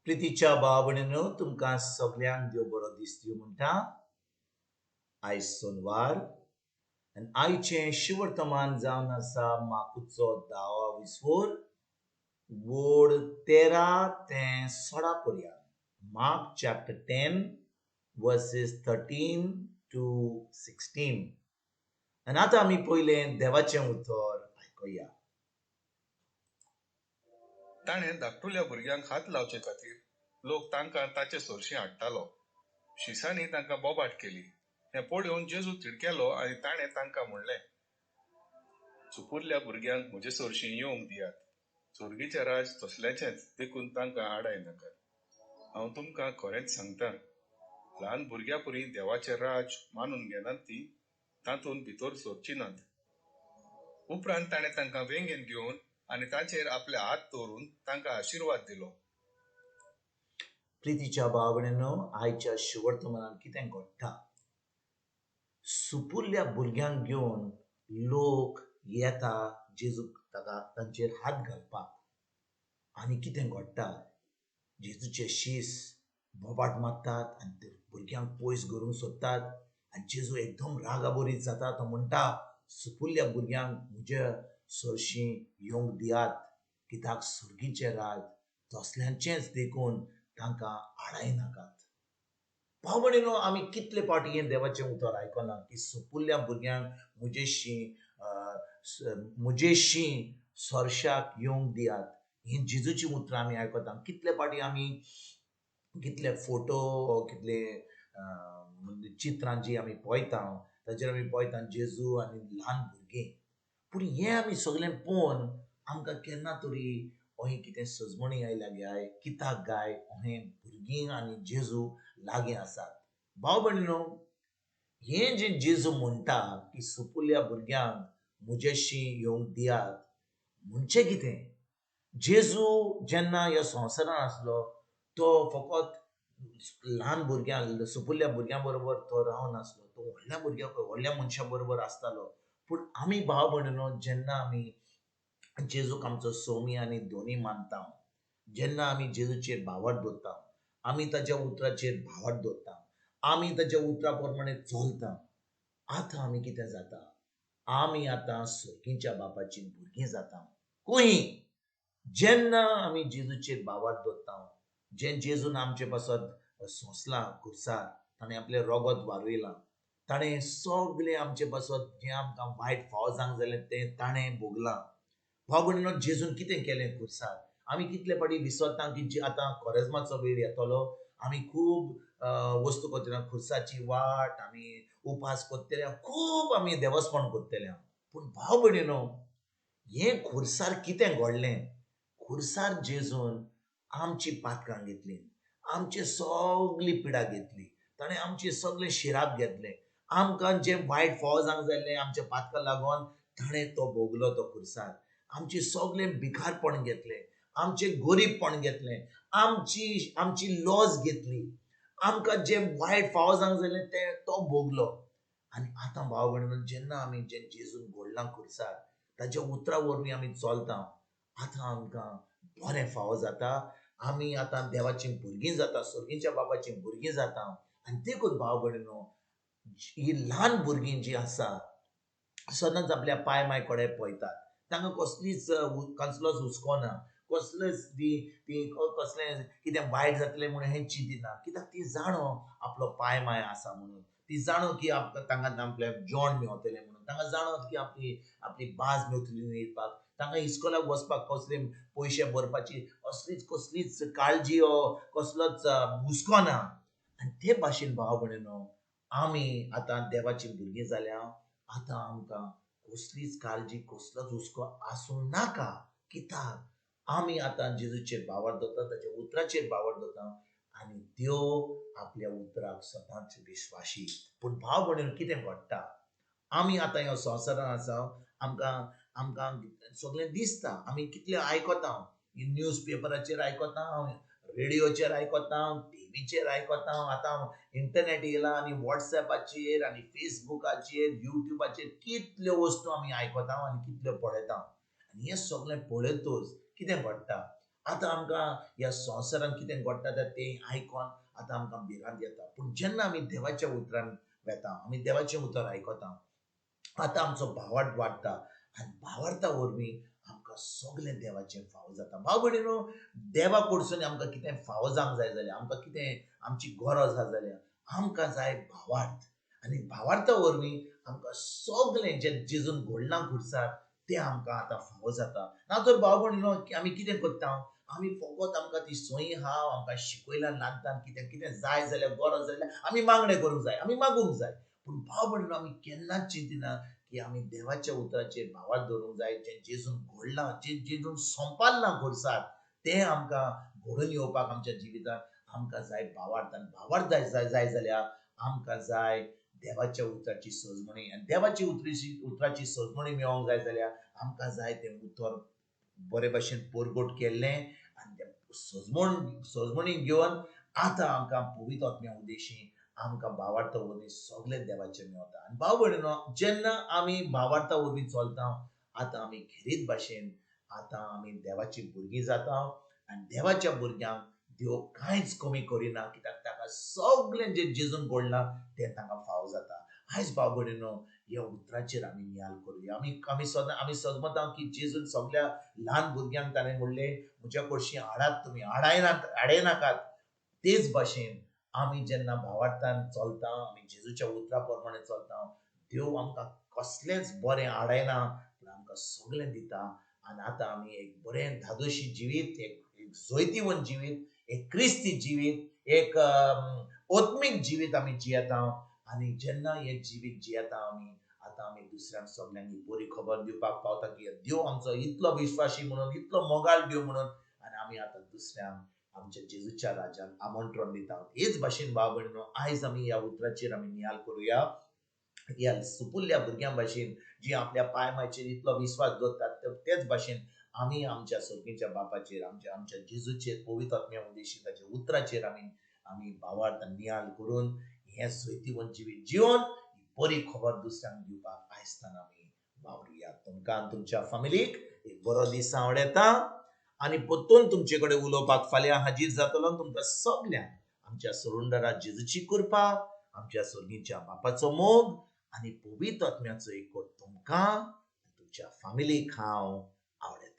प्रितीच्या भाव भयणींनो, तुमकां सगळ्यांक देव बरो दीस दिवं म्हणटा. आयज सोनवार आनी आयचें शिवर्तमान जावन आसा माकुचो 10वा विसवोर, वोड 13 ते 16 पर्यंत. Mark chapter 10 verses 13 to 16. आनी आतां आमी पयलें देवाचें उतर आयकुया. ताणें धाकटुल्या भुरग्यांक हात लावचे खातीर लोक तांकां ताचे सोरशीं हाडटालो. शिसांनी तांकां बोबाट केली. हें पळोवन जेजू तिडकेलो आनी ताणें तांकां म्हणलें, चुपुरल्या भुरग्यांक म्हजे सोरशीं येवंक दियात. चोरगीचें राज तसल्याचेंच देखून तांकां आडाय नाकात. हांव तुमकां खरेंच सांगतां, ल्हान भुरग्यां परी देवाचें राज मानून घेनात ती तातूंत भितर सरची नात. उपरांत ताणें तांकां वेंगेन घेवन आनी ताचेर आपले हात दवरून तांकां आशिर्वाद दिलो. प्रितीच्या भाव भयणींनो, आयच्या शिवर्तमानांत कितें घडटा? सुपुरल्या भुरग्यांक घेवन लोक येता जेजूक तांचेर हात घालपाक. आनी कितें घडटा? जेजूचे शीस बोबाट मारतात आनी ते भुरग्यांक पयस व्हरूंक सोदतात. आनी जेजू एकदम रागाबोरीत जाता. तो म्हणटा, सुपुरल्या भुरग्यांक म्हज्या सोरशीं येवंक दियात, कित्याक सुर्गीचें राज तसल्यांचेंच देखून तांकां आडाय नाकात. भाव भयणींनो, आमी कितले फावटी हें देवाचें उतर आयकलां की सुपुरल्या भुरग्यांक म्हजेशीं सोरशाक येवंक दियात. ही जेजूची उतरां आमी आयकता. कितले फावटी आमी कितले फोटो कितले चित्रां जी आमी पळयता, ताचेर आमी पळयता जेजू आनी ल्हान भुरगीं. पूण हें आमी सगळें पळोवन आमकां केन्ना तरी अहें कितें सजमणी आयल्या गाय, कित्याक गाय अहें भुरगीं आनी जेजू लागीं आसात. भाव भयणींनो, हें जें जेजू म्हणटा की सुपुरल्या भुरग्यांक म्हजेशीं येवंक दियात, म्हणचें कितें? जेजू जेन्ना ह्या संवसारांत आसलो, तो फकत ल्हान भुरग्यां सुपुरल्या भुरग्यां बरोबर तो रावनासलो. तो व्हडल्या मनशां बरोबर आसतालो. पूण आमी भाव भयणींनो, जेन्ना आमी जेजूक आमचो सोमी आनी धोनी मानता, जेन्ना आमी जेजूचेर भावार्थ दवरता, आमी ताच्या उतराचेर भावार्थ दवरता, आमी ताच्या उतरा प्रमाणे चलता, आतां आमी कितें जाता? आमी आतां सुर्गीच्या बापाची भुरगीं जाता. खंय? जेन्ना आमी जेजूचेर भावार्थ दवरता, जेजून आमचे पासत सोंसलां खुर्सार, ताणें आपलें रगत वारयलां, ताणें सगळें आमचे पासत जें आमकां वायट फावो जावंक जालें तें ताणें भोगलां. भाव भयणींनो, जेजून कितें केलें खुर्सार? आमी कितले फावटी विसरता की आतां खोरेजमाचो वेळ येतलो, आमी खूब वस्तू करतले, खुर्साची वाट, आमी उपास करतले, खूब आमी देवस्पण करतले. पूण भाव भयणींनो, हें खुर्सार कितें घडलें? खुर्सार जेजून आमची पातकां घेतली, आमची सगळी पिडा घेतली, ताणें आमचे सगळे शिराप घेतले. आमकां जे वायट फावो जावंक जाल्ले आमच्या पातकां लागून ताणें तो भोगलो तो खुर्सार. आमचे सगळें भिकारपण घेतलें, आमचे गरीबपण घेतलें, आमची लॉस घेतली, आमकां जे वायट फावो जावंक जाल्ले ते तो भोगलो. आनी आतां भाव भयणींनो, जेन्ना आमी जे जेजून घडलां खुर्सार, ताच्या उतरा वरवीं आमी चलता, आतां आमकां बरें फावो जाता. आमी आतां देवाचीं भुरगीं जाता, सुर्गीच्या बापाचीं भुरगीं जाता. आनी देखून भाव भयणींनो, ही ल्हान भुरगीं जीं आसा, सदांच आपल्या पाय माय कडेन पळयतात. तांकां कसलोच हुस्को ना, कसलेंच कसलें कितें वायट जातलें म्हणून हें चिंतिना. कित्याक ती जाणो आपलो पाय माय आसा म्हणून. ती जाणो की तांकां आपलें जेवण मेवतलें म्हणून. तांकां जाणो की आपली भास मेवतली न्हिदपाक. तांकां इस्कोलाक वचपाक कसले पयशे भरपाची कसलीच काळजी कसलोच हुस्को ना. आनी ते भाशेन भाव भयणींनो, आमी आतां देवाची भुरगीं जाल्या, आतां आमकां कसलीच काळजी कसलोच हुस्को आसूं नाका. कित्याक आमी आतां जेजूचेर भावार्थ दवरता, ताच्या उतराचेर भावार्थ दवरता आनी देव आपल्या उतराक सदांच विश्वासी. पूण भाव भयणींनो, कितें घडटा? आमी आतां ह्या संवसारांत आसा, आमकां सगळें दिसता, आमी कितलें आयकता, न्यूज पेपराचेर आयकता, रेडिओचेर आयकता, टीव्हीचेर आयकता, आतां इंटरनेट येयला आनी वॉट्सॅपाचेर आनी फेसबुकाचेर, युट्यूबाचेर कितल्यो वस्तू आमी आयकता आनी कितल्यो पळयता. आनी हें सगळें पळयतच कितें घडटा? आतां आमकां ह्या संवसारान कितें घडटा तें आयकोन आतां आमकां भिरांत येता, पूण जेन्ना आमी देवाच्या उतरान वेता, आमी देवाचें उतर आयकता, आतां आमचो भावार्थ वाडटा आनी भावार्था वरवीं आमकां सगळें देवाचें फावो जाता. भाव भयणीनो, देवा कडसून आमकां कितें फावो जावंक जाय जाल्यार, आमकां कितें आमची गरज आसा जाल्यार आमकां जाय भावार्थ. आनी भावार्था वरवीं आमकां सगळें जें जेजून घडलां खुर्सार तें आमकां आतां फावो जाता. नातर भाव भयणीनो, आमी कितें करता, आमी फकत आमकां ती सोयी हांव आमकां शिकयल्या ल्हानपणांत कितें कितें जाय जाल्यार, गरज जाल्यार आमी मागणें करूंक जाय, आमी मागूंक जाय. पूण भाव भयणीनो, आमी केन्नाच चिंतिना की आमी देवाच्या उतराचेर भावार्थ दवरूंक जाय, जें जेजून घडलां, जें जेजून संपादलां खुर्सार, तें आमकां घडून येवपाक आमच्या जिवितांत आमकां जाय भावार्थ. आनी भावार्थ जाय जाल्यार आमकां जाय देवाच्या उतराची सजमणी. आनी देवाची उतराची सजमणी मेळोंक जाय जाल्यार आमकां जाय तें उतर बरे भाशेन परगट केल्लें आनी तें सजमणीक घेवन आतां आमकां पवित्र आत्म्या उदेशीं आमकां भावार्था वरवीं सगळें देवाचें मेळटा. आनी भाव भयणीनो, जेन्ना आमी भावार्था वरवीं चलता, आतां आमी खेरीत भाशेन आतां आमी देवाची भुरगीं जाता. आनी देवाच्या भुरग्यांक देव कांयच कमी करिना, कित्याक ताका सगळें जें जेजून घडलां तें ताका फावो जाता. आयज भाव भयणीनो, ह्या उतराचेर आमी नियाळ करुया. आमी सजमता की जेजून सगळ्या ल्हान भुरग्यांक ताणें म्हणलें, म्हज्या कडशीं हाडात तुमी, हाडयनाकात. तेच भाशेन आमी जेन्ना भावार्थान चलता, आमी जेजूच्या उतरा प्रमाणे चलता, देव आमकां कसलेंच बरें हाडयना, पूण आमकां सगळें दिता. आनी आतां आमी एक बरें धादोशी जिवीत, एक जैतिवंत जिवीत, एक क्रिस्ती जिवीत, एक ओत्मीक जिवीत आमी जियेता. आनी जेन्ना हें जिवीत जियेता आमी, आतां आमी दुसऱ्यांक सगळ्यांक ही बरी खबर दिवपाक पावता की देव आमचो इतलो विश्वासी म्हणून, इतलो मोगाळ देव म्हणून, आनी आमी आतां दुसऱ्यांक आमच्या जेजूच्या राज्यान आमंत्रण दिता. हेच भाशेन भाव भयणीनो, आयज आमी ह्या उतराचेर आमी नियाळ करुया. ह्या सुपुल्ल्या भुरग्यां भाशेन जी आपल्या पांय मायचेर इतलो विश्वास दवरतात, तेच भाशेन आमी आमच्या सर्गेच्या बापाचेर, आमच्या जेजूचेर, पवित्र आत्म्या उदेशीं ताच्या उतराचेर आमी भावार्थ नियाळ करून हें जैतिवंत जिवीत जिवन बरी खबर दुसऱ्यांक दिवपाक आयजतान आमी वावरुया. तुमकां आनी तुमच्या फॅमिलीक एक बरो दीस हांव येता. आनी परतून तुमचे कडेन उलोवपाक फाल्यां हाजीर जातलो. तुमकां सगळ्यांक आमच्या सुरुंदरा जेजूची कृपा, आमच्या सर्गीच्या बापाचो मोग आनी पवित्र आत्म्याचो एकवट तुमकां तुमच्या फॅमिलीक हांव आवडयता.